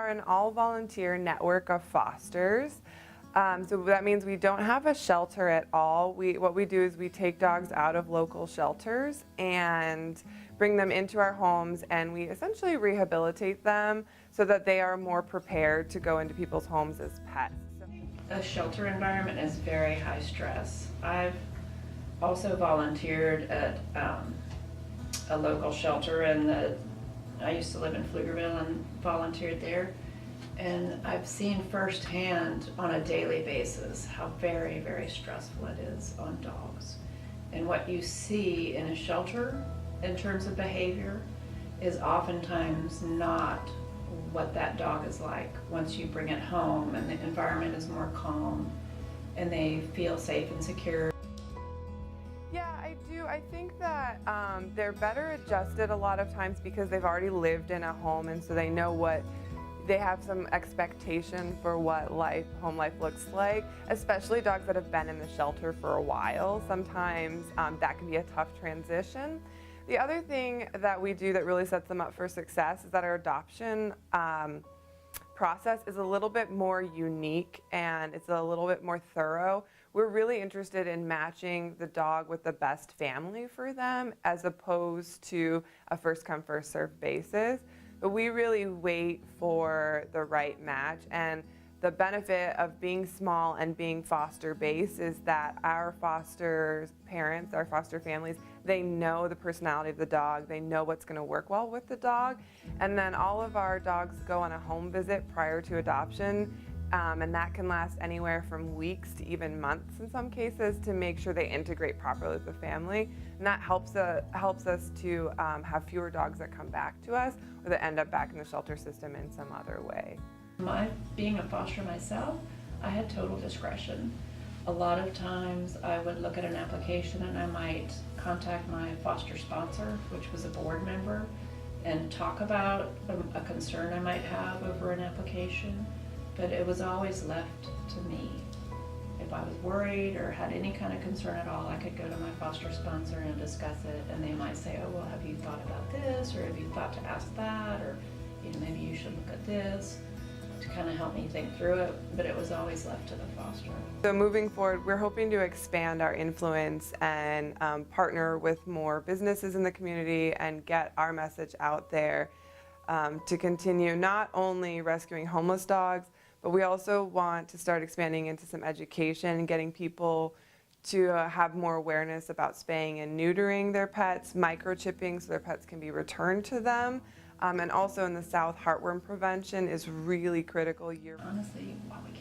are an all-volunteer network of fosters. So that means we don't have a shelter at all. What we do is we take dogs out of local shelters and bring them into our homes, and we essentially rehabilitate them so that they are more prepared to go into people's homes as pets. A shelter environment is very high stress. I've also volunteered at a local shelter, and I used to live in Pflugerville and volunteered there. And I've seen firsthand on a daily basis how very, very stressful it is on dogs. And what you see in a shelter in terms of behavior is oftentimes not what that dog is like once you bring it home and the environment is more calm and they feel safe and secure. Yeah, I do. I think that they're better adjusted a lot of times because they've already lived in a home, and so they know they have some expectation for what home life looks like, especially dogs that have been in the shelter for a while. Sometimes that can be a tough transition. The other thing that we do that really sets them up for success is that our adoption process is a little bit more unique and it's a little bit more thorough. We're really interested in matching the dog with the best family for them as opposed to a first come first served basis. But we really wait for the right match, and the benefit of being small and being foster based is that our foster parents, our foster families, they know the personality of the dog, they know what's going to work well with the dog, and then all of our dogs go on a home visit prior to adoption, and that can last anywhere from weeks to even months in some cases to make sure they integrate properly with the family, and that helps us to have fewer dogs that come back to us or that end up back in the shelter system in some other way. Being a foster myself, I had total discretion. A lot of times I would look at an application and I might contact my foster sponsor, which was a board member, and talk about a concern I might have over an application, but it was always left to me. If I was worried or had any kind of concern at all, I could go to my foster sponsor and discuss it, and they might say, oh, well, have you thought about this, or have you thought to ask that, or maybe you should look at this, to kind of help me think through it, but it was always left to the foster. So moving forward, we're hoping to expand our influence and partner with more businesses in the community and get our message out there to continue not only rescuing homeless dogs, but we also want to start expanding into some education and getting people to have more awareness about spaying and neutering their pets, microchipping so their pets can be returned to them. And also in the South, heartworm prevention is really critical. Honestly, while we